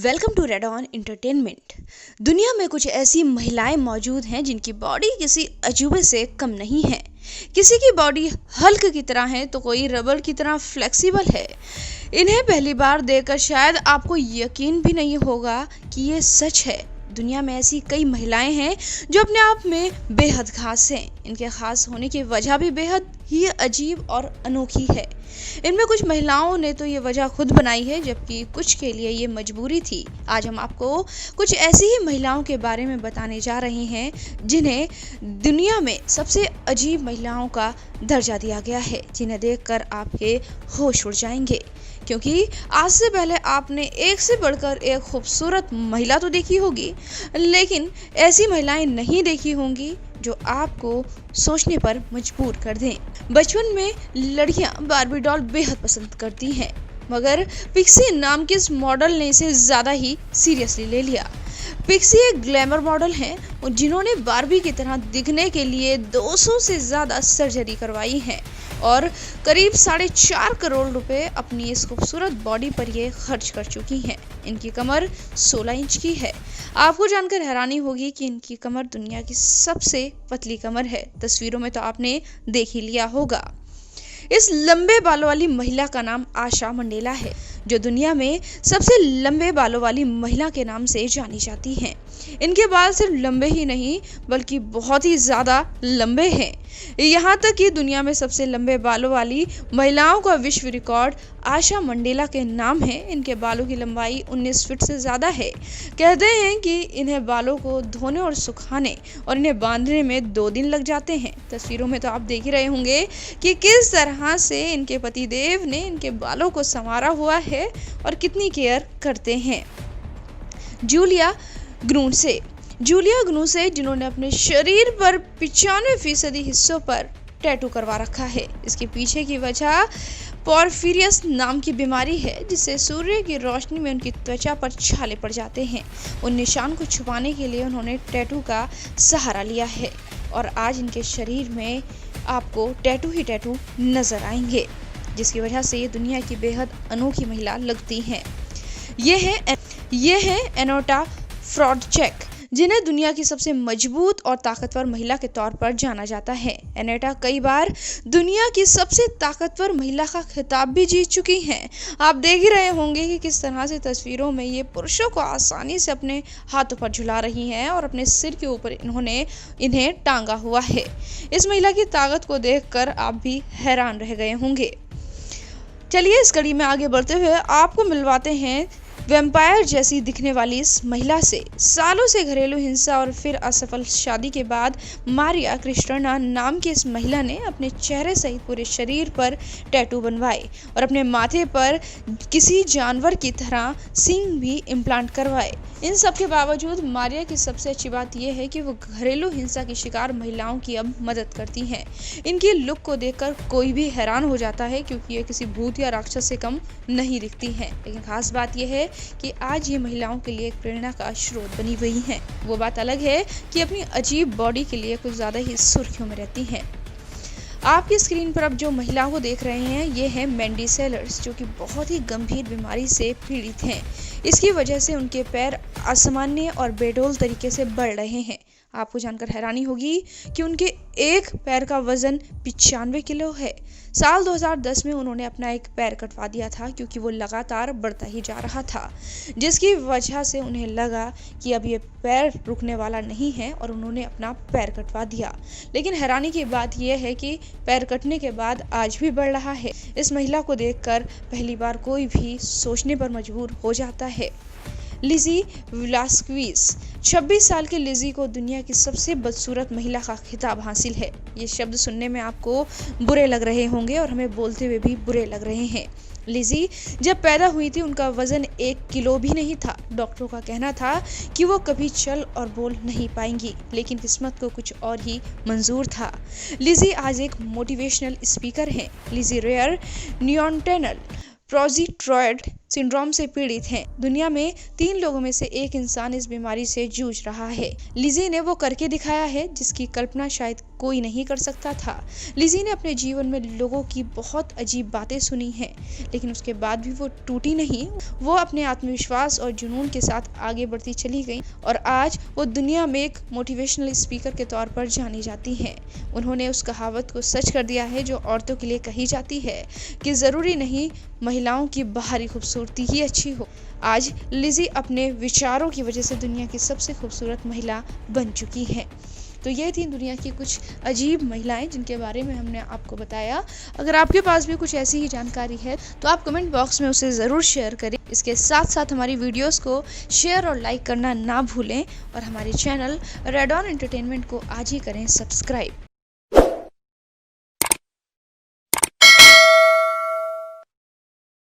Welcome to Red On Entertainment. दुनिया में कुछ ऐसी महिलाएं मौजूद हैं जिनकी बॉडी किसी अजूबे से कम नहीं है। किसी की बॉडी हल्क की तरह है तो कोई रबड़ की तरह फ्लेक्सिबल है। इन्हें पहली बार देखकर शायद आपको यकीन भी नहीं होगा कि ये सच है। दुनिया में ऐसी कई महिलाएं हैं जो अपने आप में बेहद खास हैं। इनके खास होने की वजह भी बेहद ही अजीब और अनोखी है। इनमें कुछ महिलाओं ने तो ये वजह खुद बनाई है, जबकि कुछ के लिए ये मजबूरी थी। आज हम आपको कुछ ऐसी ही महिलाओं के बारे में बताने जा रहे हैं जिन्हें दुनिया में सबसे अजीब महिलाओं का दर्जा दिया गया है, जिन्हें देखकर आपके होश उड़ जाएंगे। क्योंकि आज से पहले आपने एक से बढ़कर एक खूबसूरत महिला तो देखी होगी, लेकिन ऐसी महिलाएं नहीं देखी होंगी जो आपको सोचने पर मजबूर कर दें। बचपन में लड़कियां बार्बी डॉल बेहद पसंद करती हैं, मगर पिक्सी नाम के इस मॉडल ने इसे ज़्यादा ही सीरियसली ले लिया। पिक्सी एक ग्लैमर मॉडल हैं जिन्होंने बार्बी की तरह दिखने के लिए 200 से ज़्यादा सर्जरी करवाई है और करीब 4.5 करोड़ रुपए अपनी इस खूबसूरत बॉडी पर ये खर्च कर चुकी हैं। इनकी कमर 16 इंच की है। आपको जानकर हैरानी होगी कि इनकी कमर दुनिया की सबसे पतली कमर है। तस्वीरों में तो आपने देख ही लिया होगा। इस लंबे बालों वाली महिला का नाम आशा मंडेला है, जो दुनिया में सबसे लंबे बालों वाली महिला के नाम से जानी जाती हैं। इनके बाल सिर्फ लंबे ही नहीं बल्कि बहुत ही ज़्यादा लंबे हैं। यहाँ तक कि दुनिया में सबसे लंबे बालों वाली महिलाओं का विश्व रिकॉर्ड आशा मंडेला के नाम है। इनके बालों की लंबाई 19 फीट से ज़्यादा है। कहते हैं कि इन्हें बालों को धोने और सुखाने और इन्हें बांधने में 2 दिन लग जाते हैं। तस्वीरों में तो आप देख ही रहे होंगे कि किस तरह से इनके पतिदेव ने इनके बालों को संवारा हुआ है और कितनी केयर करते हैं। जूलिया ग्नूसे जिन्होंने अपने शरीर पर 95% हिस्सों पर टैटू करवा रखा है। इसके पीछे की वजह पोर्फिरियस नाम की बीमारी है, जिससे सूर्य की रोशनी में उनकी त्वचा पर छाले पड़ जाते हैं। उन निशान को छुपाने के लिए उन्होंने टैटू का सहारा लिया है और आज इनके शरीर में आपको टैटू ही टैटू नजर आएंगे, जिसकी वजह से ये दुनिया की बेहद अनोखी महिला लगती हैं। ये है एनोटा फ्रॉडचेक, जिन्हें दुनिया की सबसे मजबूत और ताकतवर महिला के तौर पर जाना जाता है। एनेटा कई बार दुनिया की सबसे ताकतवर महिला का खिताब भी जीत चुकी हैं। आप देख ही रहे होंगे कि किस तरह से तस्वीरों में ये पुरुषों को आसानी से अपने हाथों पर झुला रही हैं और अपने सिर के ऊपर इन्हें टांगा हुआ है। इस महिला की ताकत को देखकर आप भी हैरान रह गए होंगे। चलिए इस कड़ी में आगे बढ़ते हुए आपको मिलवाते हैं वैम्पायर जैसी दिखने वाली इस महिला से। सालों से घरेलू हिंसा और फिर असफल शादी के बाद मारिया क्रिस्टना नाम की इस महिला ने अपने चेहरे सहित पूरे शरीर पर टैटू बनवाए और अपने माथे पर किसी जानवर की तरह सींग भी इम्प्लांट करवाए। इन सब के बावजूद मारिया की सबसे अच्छी बात यह है कि वो घरेलू हिंसा की शिकार महिलाओं की अब मदद करती हैं। इनकी लुक को देखकर कोई भी हैरान हो जाता है, क्योंकि ये किसी भूत या राक्षस से कम नहीं दिखती हैं। लेकिन खास बात यह है कि आज ये महिलाओं के लिए एक प्रेरणा का स्रोत बनी हुई हैं। वो बात अलग है कि अपनी अजीब बॉडी के लिए कुछ ज़्यादा ही सुर्खियों में रहती हैं। आपकी स्क्रीन पर अब जो महिलाओं को देख रहे हैं ये है मैंडी सेलर्स, जो कि बहुत ही गंभीर बीमारी से पीड़ित हैं। इसकी वजह से उनके पैर असामान्य और बेडौल तरीके से बढ़ रहे हैं। आपको जानकर हैरानी होगी कि उनके एक पैर का वजन 95 किलो है। साल 2010 में उन्होंने अपना एक पैर कटवा दिया था, क्योंकि वो लगातार बढ़ता ही जा रहा था, जिसकी वजह से उन्हें लगा कि अब ये पैर रुकने वाला नहीं है और उन्होंने अपना पैर कटवा दिया। लेकिन हैरानी की बात यह है कि पैर कटने के बाद आज भी बढ़ रहा है। इस महिला को देखकर पहली बार कोई भी सोचने पर मजबूर हो जाता है। लिजी वेलास्क्विज 26 साल के लिजी को दुनिया की सबसे बदसूरत महिला का खिताब हासिल है। ये शब्द सुनने में आपको बुरे लग रहे होंगे और हमें बोलते हुए भी बुरे लग रहे हैं। लिजी जब पैदा हुई थी उनका वजन 1 किलो भी नहीं था। डॉक्टरों का कहना था कि वो कभी चल और बोल नहीं पाएंगी, लेकिन किस्मत को कुछ और ही मंजूर था। लिजी आज एक मोटिवेशनल स्पीकर हैं। लिजी रेयर नियोन्टेनल प्रोजीट्रॉयड सिंड्रोम से पीड़ित हैं। दुनिया में 3 लोगों में से 1 इंसान इस बीमारी से जूझ रहा है। लिज़ी ने वो करके दिखाया है जिसकी कल्पना शायद कोई नहीं कर सकता था। लिज़ी ने अपने जीवन में लोगों की बहुत अजीब बातें सुनी हैं, लेकिन उसके बाद भी वो टूटी नहीं। वो अपने आत्मविश्वास और जुनून के साथ आगे बढ़ती चली गई और आज वो दुनिया में एक मोटिवेशनल स्पीकर के तौर पर जानी जाती हैं। उन्होंने उस कहावत को सच कर दिया है जो औरतों के लिए कही जाती है कि ज़रूरी नहीं महिलाओं की बाहरी खूबसूरती ही अच्छी हो। आज लिज़ी अपने विचारों की वजह से दुनिया की सबसे खूबसूरत महिला बन चुकी हैं। तो ये थी दुनिया की कुछ अजीब महिलाएं जिनके बारे में हमने आपको बताया। अगर आपके पास भी कुछ ऐसी ही जानकारी है तो आप कमेंट बॉक्स में उसे ज़रूर शेयर करें। इसके साथ साथ हमारी वीडियोस को शेयर और लाइक करना ना भूलें और हमारे चैनल रेड ऑन एंटरटेनमेंट को आज ही करें सब्सक्राइब।